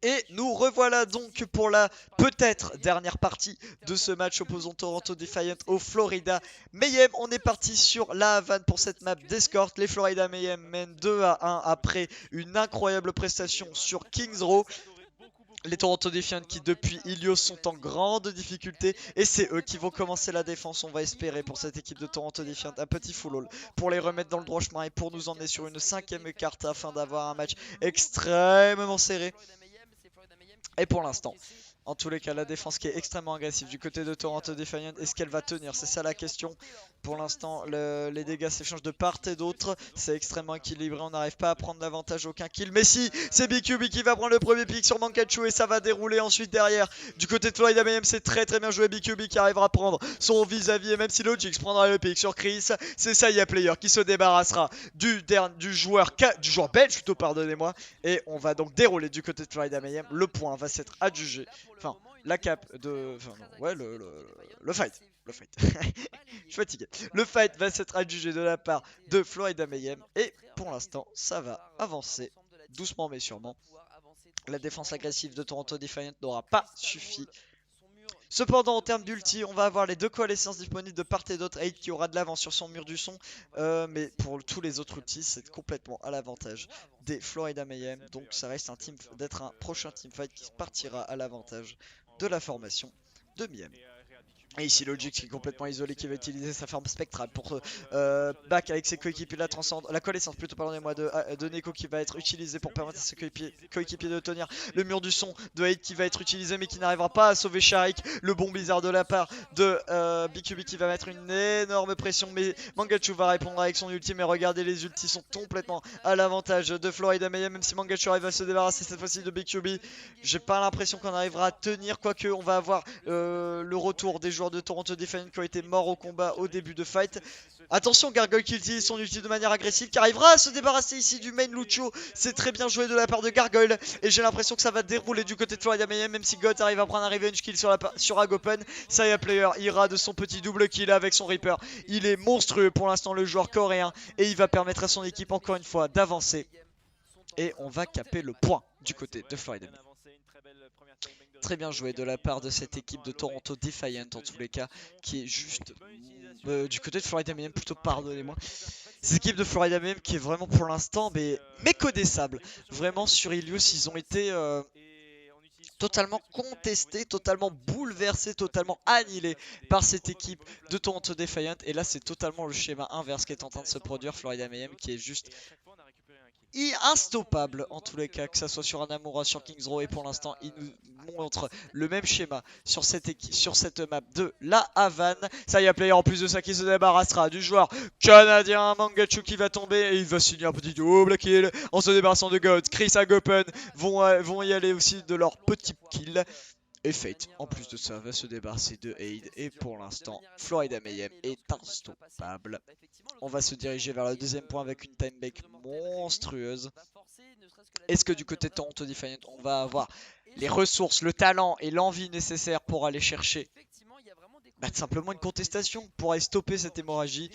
Et nous revoilà donc pour la peut-être dernière partie de ce match opposant Toronto Defiant au Florida Mayhem. On est parti sur la Havane pour cette map d'escorte. Les Florida Mayhem mènent 2-1 après une incroyable prestation sur Kings Row. Les Toronto Defiant qui depuis Ilios sont en grande difficulté et c'est eux qui vont commencer la défense. On va espérer pour cette équipe de Toronto Defiant un petit full haul pour les remettre dans le droit chemin et pour nous emmener sur une 5ème carte afin d'avoir un match extrêmement serré. Et pour l'instant, en tous les cas, la défense qui est extrêmement agressive du côté de Toronto Defiant, est-ce qu'elle va tenir? C'est ça la question. Pour l'instant, les dégâts s'échangent de part et d'autre. C'est extrêmement équilibré, on n'arrive pas à prendre davantage aucun kill. Mais si, c'est BQB qui va prendre le premier pick sur Mankachu et ça va dérouler ensuite derrière. Du côté de Florida Mayhem, c'est très bien joué. BQB qui arrivera à prendre son vis-à-vis et même si Logix prendra le pick sur Chris, c'est Saya Player qui se débarrassera du joueur belge plutôt, pardonnez-moi. Et on va donc dérouler du côté de Florida Mayhem. Le point va s'être adjugé. Enfin, la cap de... Enfin, non, ouais, le fight. Le fight. Je suis fatigué. Le fight va s'être adjugé de la part de Florida Mayhem. Et pour l'instant, ça va avancer doucement mais sûrement. La défense agressive de Toronto Defiant n'aura pas suffi. Cependant, en termes d'ulti, on va avoir les deux coalescences disponibles de part et d'autre. Aid qui aura de l'avance sur son mur du son. Mais pour tous les autres ultis, c'est complètement à l'avantage des Florida Mayhem. Donc ça reste d'être un prochain teamfight qui partira à l'avantage de la formation de Mayhem. Et ici Logix qui est complètement isolé, qui va utiliser sa forme spectrale pour back avec ses coéquipiers, la connaissance plutôt pardonnez-moi de Neko qui va être utilisée pour permettre à ses coéquipiers de tenir le mur du son, de Hate qui va être utilisé mais qui n'arrivera pas à sauver Sharik, le bon bizarre de la part de BQB qui va mettre une énorme pression, mais Mangachu va répondre avec son ulti, mais regardez les ultis sont complètement à l'avantage de Florida Mayhem, même si Mangachu arrive à se débarrasser cette fois-ci de BQB, j'ai pas l'impression qu'on arrivera à tenir, quoique on va avoir le retour des joueurs de Toronto Defiant qui ont été morts au combat au début de fight. Attention, Gargoyle qui utilise son ulti de manière agressive, qui arrivera à se débarrasser ici du main Lucio. C'est très bien joué de la part de Gargoyle. Et j'ai l'impression que ça va dérouler du côté de Florida Mayhem, même si God arrive à prendre un revenge kill sur Agopen. Saya Player ira de son petit double kill avec son Reaper. Il est monstrueux pour l'instant, le joueur coréen. Et il va permettre à son équipe encore une fois d'avancer. Et on va caper le point du côté de Florida Mayhem. Très bien joué de la part de cette équipe de Toronto Defiant en tous les cas, qui est juste du côté de Florida Mayhem plutôt, pardonnez-moi. Cette équipe de Florida Mayhem qui est vraiment pour l'instant mais méconnaissable. Vraiment sur Ilios ils ont été totalement contestés, totalement bouleversés, totalement annihilés par cette équipe de Toronto Defiant. Et là c'est totalement le schéma inverse qui est en train de se produire. Florida Mayhem qui est juste instoppable en tous les cas, que ça soit sur Anamura, sur Kings Row, et pour l'instant il nous montre le même schéma sur cette map de la Havane. Ça y est, Player en plus de ça qui se débarrassera du joueur canadien Mangachu qui va tomber et il va signer un petit double kill en se débarrassant de Gods. Chris Agopen vont y aller aussi de leur petit kill. Et Fate, en plus de ça, va se débarrasser de Aid. Et pour l'instant, Florida Mayhem est instoppable. On va se diriger vers le deuxième point avec une time back monstrueuse. Est-ce que du côté de Toronto Defiant, on va avoir les ressources, le talent et l'envie nécessaires pour aller chercher simplement une contestation pour aller stopper cette hémorragie?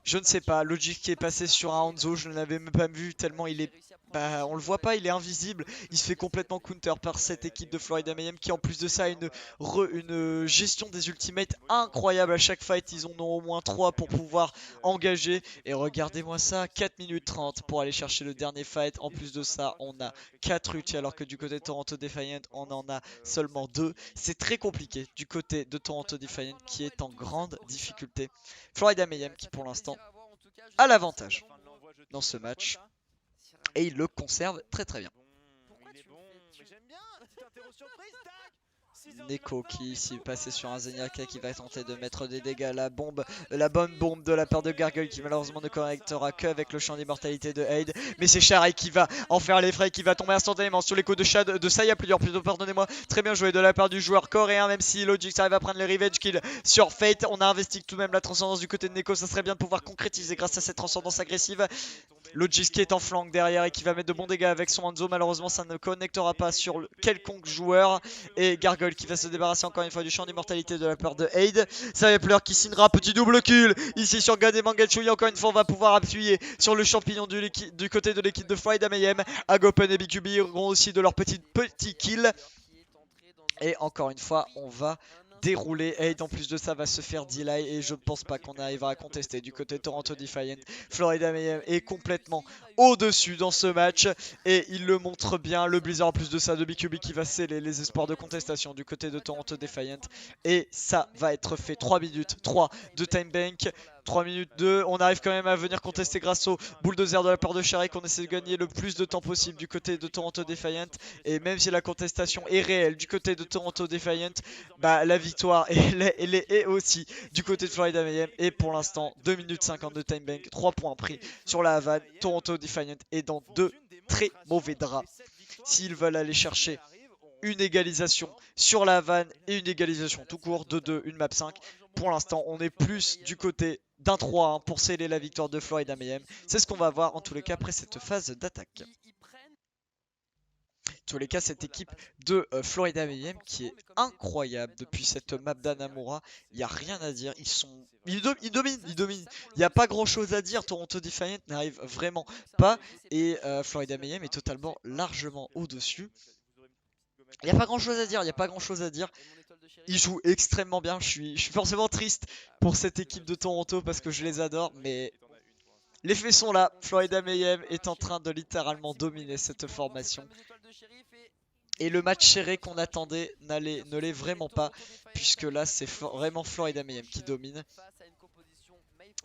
Je ne sais pas. Logic qui est passé sur un Hanzo, je ne l'avais même pas vu tellement il est... on le voit pas, il est invisible. Il se fait complètement counter par cette équipe de Florida Mayhem qui en plus de ça a une gestion des ultimates incroyable. À chaque fight ils en ont au moins 3 pour pouvoir engager. Et regardez-moi ça, 4 minutes 30 pour aller chercher le dernier fight. En plus de ça on a 4 ultis alors que du côté de Toronto Defiant on en a seulement 2. C'est très compliqué du côté de Toronto Defiant qui est en grande difficulté. Florida Mayhem qui pour l'instant a l'avantage dans ce match et il le conserve très bien. Neko qui ici est passé sur un Zenyatta qui va tenter de mettre des dégâts. La bonne bombe de la part de Gargoyle qui malheureusement ne connectera qu'avec le champ d'immortalité de Aid. Mais c'est Sharai qui va en faire les frais, qui va tomber instantanément sur les coups de Saya Player plutôt, pardonnez-moi. Très bien joué de la part du joueur coréen, même si Logix arrive à prendre le revenge kill sur Fate. On a investi tout de même la transcendance du côté de Neko, ça serait bien de pouvoir concrétiser grâce à cette transcendance agressive. Logix qui est en flanc derrière et qui va mettre de bons dégâts avec son Hanzo. Malheureusement, ça ne connectera pas sur quelconque joueur. Et Gargoyle qui va se débarrasser encore une fois du champ d'immortalité de la part de Aid. Savepleur qui signera petit double kill ici sur Gade Mangachu. Et encore une fois, on va pouvoir appuyer sur le champignon du côté de l'équipe de Florida Mayhem. Agopen et BQB auront aussi de leur petit kill. Et encore une fois, on va dérouler. Aid en plus de ça va se faire delay et je ne pense pas qu'on arrivera à contester du côté de Toronto Defiant. Florida Mayhem est complètement au-dessus dans ce match et il le montre bien. Le Blizzard en plus de ça de BQB qui va sceller les espoirs de contestation du côté de Toronto Defiant. Et ça va être fait. 3 minutes 3 de time bank. 3 minutes 2, on arrive quand même à venir contester grâce au bulldozer de la part de Sharik. On essaie de gagner le plus de temps possible du côté de Toronto Defiant. Et même si la contestation est réelle du côté de Toronto Defiant, bah, la victoire elle est aussi du côté de Florida Mayhem. Et pour l'instant, 2 minutes 50 de time bank, 3 points pris sur la Havane. Toronto Defiant est dans 2 très mauvais draps. S'ils veulent aller chercher une égalisation sur la Havane et une égalisation tout court, 2-2, une map 5. Pour l'instant, on est plus du côté d'un 3-1 pour sceller la victoire de Florida Mayhem. C'est ce qu'on va voir en tous les cas après cette phase d'attaque. En tous les cas, cette équipe de Florida Mayhem qui est incroyable depuis cette map d'Anamura. Il n'y a rien à dire. Ils dominent. Il n'y a pas grand chose à dire. Toronto Defiant n'arrive vraiment pas. Et Florida Mayhem est totalement largement au-dessus. Il n'y a pas grand chose à dire, Ils jouent extrêmement bien. Je suis forcément triste pour cette équipe de Toronto parce que je les adore. Mais les faits sont là. Florida Mayhem est en train de littéralement dominer cette formation. Et le match serré qu'on attendait ne l'est vraiment pas. Puisque là c'est vraiment Florida Mayhem qui domine.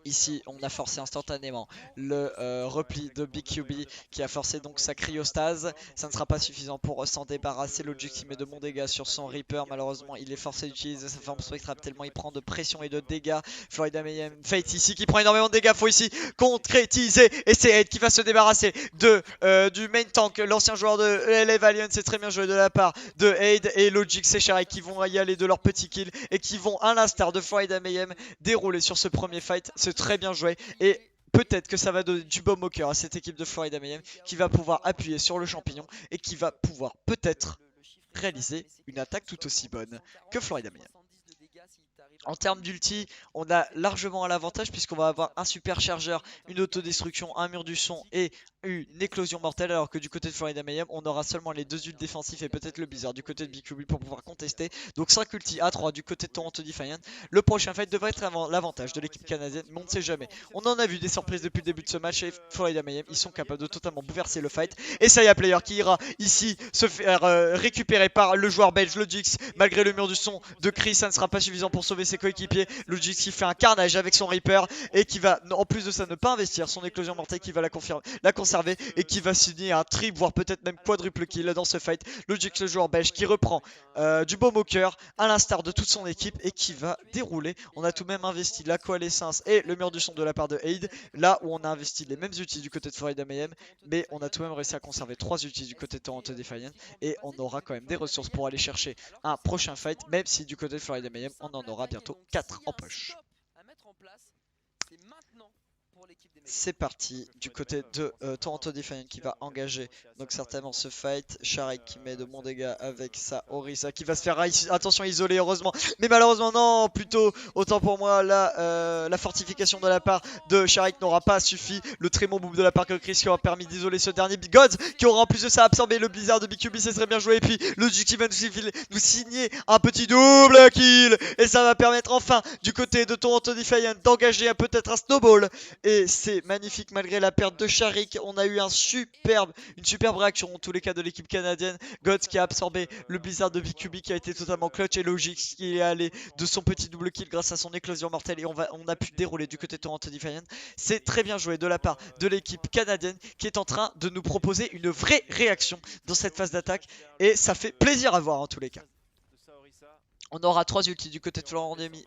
Ici, on a forcé instantanément le repli de BQB qui a forcé donc sa cryostase. Ça ne sera pas suffisant pour s'en débarrasser. L'objectif met de bons dégâts sur son Reaper. Malheureusement, il est forcé d'utiliser sa forme spectrale tellement il prend de pression et de dégâts. Florida Mayhem, Fate ici qui prend énormément de dégâts. Faut ici concrétiser. Et c'est Aid qui va se débarrasser du main tank. L'ancien joueur de LA Valiant, c'est très bien joué de la part de Aid et Logix et Sharik qui vont y aller de leur petit kill et qui vont, à l'instar de Florida Mayhem, dérouler sur ce premier fight. C'est très bien joué et peut-être que ça va donner du baume au cœur à cette équipe de Florida Mayhem qui va pouvoir appuyer sur le champignon et qui va pouvoir peut-être réaliser une attaque tout aussi bonne que Florida Mayhem. En termes d'ulti, on a largement à l'avantage puisqu'on va avoir un super chargeur, une autodestruction, un mur du son et une éclosion mortelle, alors que du côté de Florida Mayhem, on aura seulement les 2 ults défensifs et peut-être le Blizzard du côté de BQB pour pouvoir contester. Donc 5 ulti à 3 du côté de Toronto Defiant. Le prochain fight devrait être l'avantage de l'équipe canadienne, mais on ne sait jamais. On en a vu des surprises depuis le début de ce match et Florida Mayhem, ils sont capables de totalement bouleverser le fight. Et ça y a Player qui ira ici se faire récupérer par le joueur belge Logix. Malgré le mur du son de Chris, ça ne sera pas suffisant pour sauver ses coéquipiers. Logix qui fait un carnage avec son Reaper et qui va en plus de ça ne pas investir son éclosion mortelle, qui va la conserver et qui va signer un triple voire peut-être même quadruple kill dans ce fight. Logix, le joueur belge, qui reprend du baume au cœur à l'instar de toute son équipe et qui va dérouler. On a tout de même investi la coalescence et le mur du son de la part de Aid, là où on a investi les mêmes outils du côté de Florida Mayhem, mais on a tout de même réussi à conserver 3 outils du côté de Toronto Defiant et on aura quand même des ressources pour aller chercher un prochain fight, même si du côté de Florida Mayhem on en aura bientôt 4 en poche. C'est parti du côté de Toronto Defiant qui va engager donc certainement ce fight. Sharik qui met de bons dégâts avec sa Orisa qui va se faire attention isolé heureusement, mais malheureusement non, plutôt autant pour moi la fortification de la part de Sharik n'aura pas suffi. Le très bon boom de la part de Chris qui aura permis d'isoler ce dernier Big Gods qui aura en plus de ça absorbé le Blizzard de BQB, c'est très bien joué. Et puis le qui va nous signer un petit double kill et ça va permettre enfin du côté de Toronto Defiant d'engager peut-être un snowball. Et c'est magnifique malgré la perte de Sharik. On a eu une superbe réaction en tous les cas de l'équipe canadienne. Gods qui a absorbé le Blizzard de BQB qui a été totalement clutch et Logix qui est allé de son petit double kill grâce à son éclosion mortelle et on a pu dérouler du côté de Toronto Defiant. C'est très bien joué de la part de l'équipe canadienne qui est en train de nous proposer une vraie réaction dans cette phase d'attaque et ça fait plaisir à voir en tous les cas. On aura 3 ultis du côté de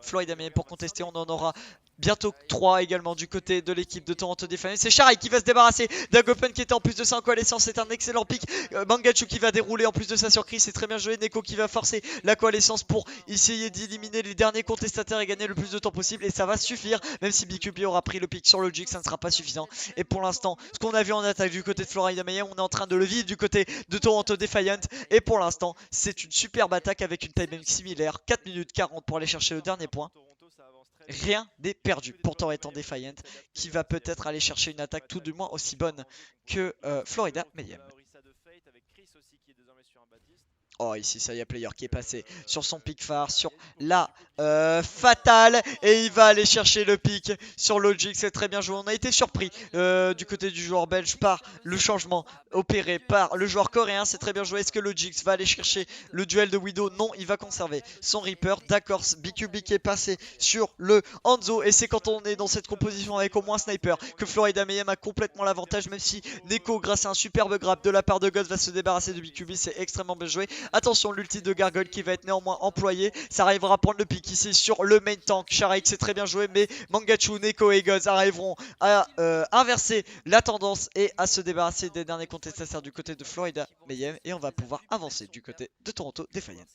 Florida Mayhem pour contester. On en aura Bientôt 3 également du côté de l'équipe de Toronto Defiant. C'est Shari qui va se débarrasser d'Agopen qui était en plus de ça en coalescence. C'est un excellent pick. Mangachu qui va dérouler en plus de ça sur Chris. C'est très bien joué. Neko qui va forcer la coalescence pour essayer d'éliminer les derniers contestataires et gagner le plus de temps possible. Et ça va suffire. Même si BQB aura pris le pick sur Logic, ça ne sera pas suffisant. Et pour l'instant, ce qu'on a vu en attaque du côté de Florida Mayhem, on est en train de le vivre du côté de Toronto Defiant. Et pour l'instant, c'est une superbe attaque avec une timing similaire. 4 minutes 40 pour aller chercher le dernier point. Rien n'est perdu pour Toronto Defiant qui va peut-être aller chercher une attaque tout du moins aussi bonne que Florida Mayhem. Oh, ici, ça y est, player qui est passé sur son pick phare, sur la fatale. Et il va aller chercher le pick sur Logic. C'est très bien joué. On a été surpris du côté du joueur belge par le changement opéré par le joueur coréen. C'est très bien joué. Est-ce que Logic va aller chercher le duel de Widow? Non, il va conserver son Reaper. D'accord, BQB qui est passé sur le Hanzo. Et c'est quand on est dans cette composition avec au moins Sniper que Florida Mayhem a complètement l'avantage. Même si Neko, grâce à un superbe grab de la part de God, va se débarrasser de BQB. C'est extrêmement bien joué. Attention, l'ulti de Gargoyle qui va être néanmoins employé. Ça arrivera à prendre le pick ici sur le main tank. Sharik, c'est très bien joué, mais Mangachu, Neko et Gods arriveront à inverser la tendance et à se débarrasser des derniers contestataires du côté de Florida Mayhem. Et on va pouvoir avancer du côté de Toronto Defiant.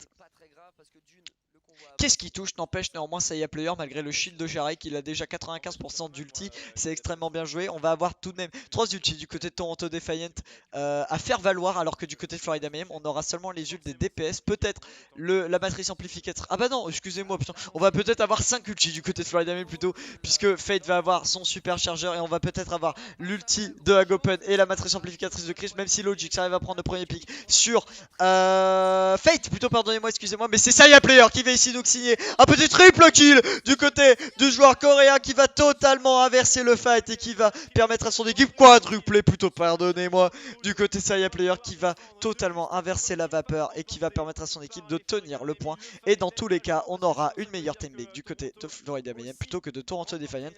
Qu'est-ce qui touche? N'empêche néanmoins Saya Player malgré le shield de Sharik, il a déjà 95% d'ulti, c'est extrêmement bien joué. On va avoir tout de même 3 ultis du côté de Toronto Defiant à faire valoir, alors que du côté de Florida Mayhem on aura seulement les ults des DPS, peut-être la matrice amplificatrice. Ah bah non, excusez-moi, putain, on va peut-être avoir 5 ultis du côté de Florida Mayhem plutôt, puisque Fate va avoir son super chargeur et on va peut-être avoir l'ulti de Agopen et la matrice amplificatrice de Chris, même si Logic arrive à prendre le premier pick sur Fate, plutôt pardonnez-moi, excusez-moi, mais c'est Saya Player qui va ici nous signer un petit triple kill du côté du joueur coréen qui va totalement inverser le fight et qui va permettre à son équipe quadrupler, plutôt pardonnez-moi, du côté Saya Player qui va totalement inverser la vapeur et qui va permettre à son équipe de tenir le point. Et dans tous les cas, on aura une meilleure teammates du côté de Florida Mayhem plutôt que de Toronto Defiant.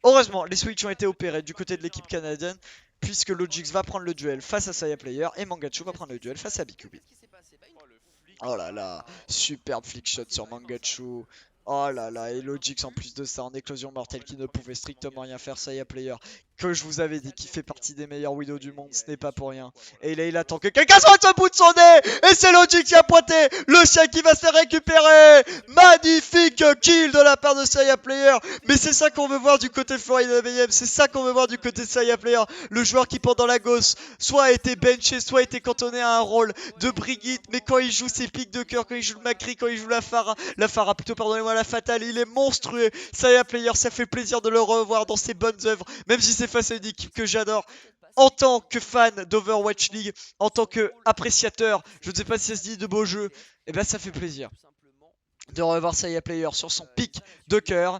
Heureusement, les switches ont été opérés du côté de l'équipe canadienne, puisque Logix va prendre le duel face à Saya Player et Mangachu va prendre le duel face à BQB. Oh là là, superbe flick shot sur Mangachu. Oh là là, et Logix en plus de ça en éclosion mortelle qui ne pouvait strictement rien faire. Saya Player, que je vous avais dit, qui fait partie des meilleurs widows du monde, ce n'est pas pour rien. Et là il attend que quelqu'un soit au bout de son nez. Et c'est Logix qui a pointé le chien qui va se faire récupérer. Magnifique kill de la part de Saya Player. Mais c'est ça qu'on veut voir du côté Florida Mayhem. C'est ça qu'on veut voir du côté de Saya Player. Le joueur qui pendant la gosse soit a été benché, soit a été cantonné à un rôle de Brigitte. Mais quand il joue ses pics de cœur, quand il joue le Macri, quand il joue la Pharah plutôt pardonnez-moi, la Fatale, il est monstrueux. Saya Player, ça fait plaisir de le revoir dans ses bonnes œuvres, même si c'est face à une équipe que j'adore. En tant que fan d'Overwatch League, en tant que appréciateur, je ne sais pas si ça se dit de beaux jeux, et ben ça fait plaisir de revoir Saya Player sur son pic de cœur.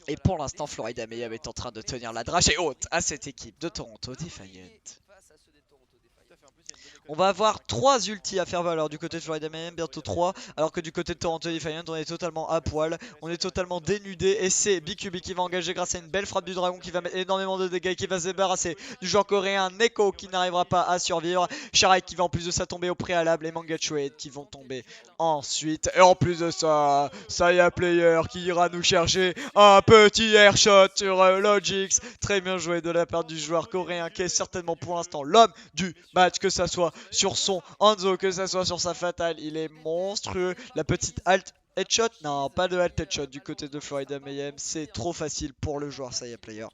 Et pour l'instant, Florida Mayhem est en train de tenir la dragée haute à cette équipe de Toronto Defiant. On va avoir 3 ultis à faire valoir du côté de Florida Mayhem, bientôt 3, alors que du côté de Toronto Defiant on est totalement à poil, on est totalement dénudé et c'est BQB qui va engager grâce à une belle frappe du dragon qui va mettre énormément de dégâts et qui va se débarrasser du joueur coréen Neko qui n'arrivera pas à survivre, Sharik qui va en plus de ça tomber au préalable et Mangachu qui vont tomber ensuite. Et en plus de ça, Saya Player qui ira nous chercher un petit airshot sur Logix, très bien joué de la part du joueur coréen qui est certainement pour l'instant l'homme du match, que ça soit sur son Hanzo, que ça soit sur sa fatale, il est monstrueux. La petite alt headshot, non pas de alt headshot du côté de Florida Mayhem, c'est trop facile pour le joueur Saya Player.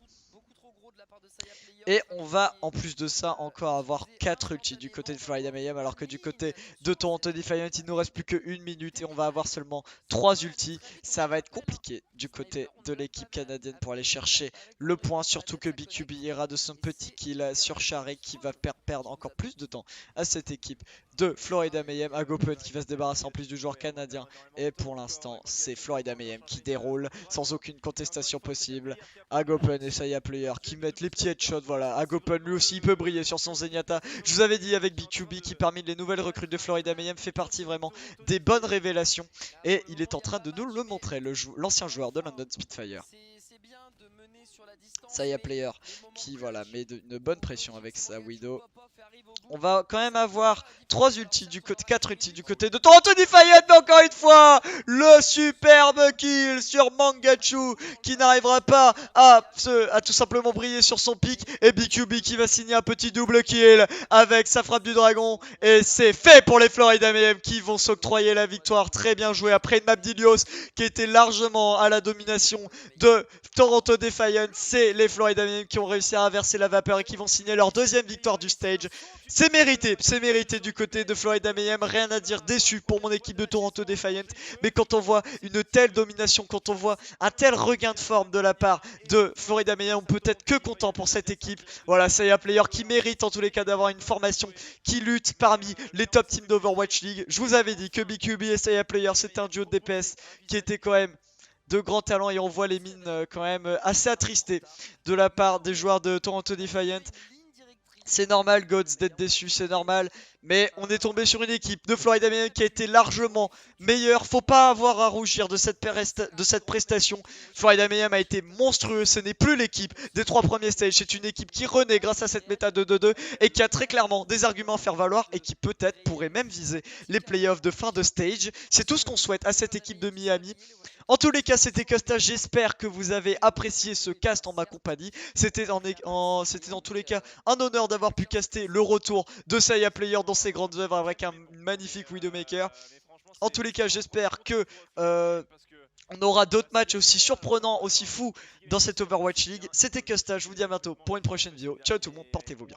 Et on va en plus de ça encore avoir 4 ultis du côté de Florida Mayhem, alors que du côté de Toronto Defiant il nous reste plus que 1 minute et on va avoir seulement 3 ultis. Ça va être compliqué du côté de l'équipe canadienne pour aller chercher le point, surtout que BQB ira de son petit kill sur Sharik qui va perdre encore plus de temps à cette équipe de Florida Mayhem. Agopen qui va se débarrasser en plus du joueur canadien, et pour l'instant c'est Florida Mayhem qui déroule sans aucune contestation possible. Agopen et Saya Player qui mettent les petits headshots. Voilà, Agopen lui aussi il peut briller sur son Zenyatta. Je vous avais dit avec BQB qui parmi les nouvelles recrues de Florida Mayhem fait partie vraiment des bonnes révélations. Et il est en train de nous le montrer, l'ancien joueur de London Spitfire. Saya Player qui voilà met une bonne pression avec sa Widow. On va quand même avoir 3 ultis du côté, 4 ultis du côté de Toronto Defiant, mais encore une fois, le superbe kill sur Mangachu qui n'arrivera pas à tout simplement briller sur son pic. Et BQB qui va signer un petit double kill avec sa frappe du dragon. Et c'est fait pour les Florida Mayhem qui vont s'octroyer la victoire. Très bien joué après une map d'Ilios qui était largement à la domination de Toronto Defiant. C'est les Florida Mayhem qui ont réussi à inverser la vapeur et qui vont signer leur deuxième victoire du stage. C'est mérité du côté de Florida Mayhem, rien à dire, déçu pour mon équipe de Toronto Defiant. Mais quand on voit une telle domination, quand on voit un tel regain de forme de la part de Florida Mayhem, on peut être que content pour cette équipe. Voilà, c'est un player qui mérite en tous les cas d'avoir une formation qui lutte parmi les top teams d'Overwatch League. Je vous avais dit que BQB et Saya Player, c'était un duo de DPS qui était quand même de grands talents et on voit les mines quand même assez attristées de la part des joueurs de Toronto Defiant. C'est normal, Gods, d'être déçu, c'est normal. Mais on est tombé sur une équipe de Florida Mayhem qui a été largement meilleure. Faut pas avoir à rougir de cette prestation. Florida Mayhem a été monstrueux. Ce n'est plus l'équipe des 3 premiers stages. C'est une équipe qui renaît grâce à cette méta de 2-2 et qui a très clairement des arguments à faire valoir et qui peut-être pourrait même viser les playoffs de fin de stage. C'est tout ce qu'on souhaite à cette équipe de Miami. En tous les cas, c'était Costa. J'espère que vous avez apprécié ce cast en ma compagnie. C'était dans tous les cas un honneur d'avoir pu caster le retour de Saya Player dans ses grandes œuvres avec un magnifique Widowmaker. En tous les cas, j'espère que on aura d'autres matchs aussi surprenants, aussi fous dans cette Overwatch League. C'était Costa. Je vous dis à bientôt pour une prochaine vidéo. Ciao tout le monde, portez-vous bien.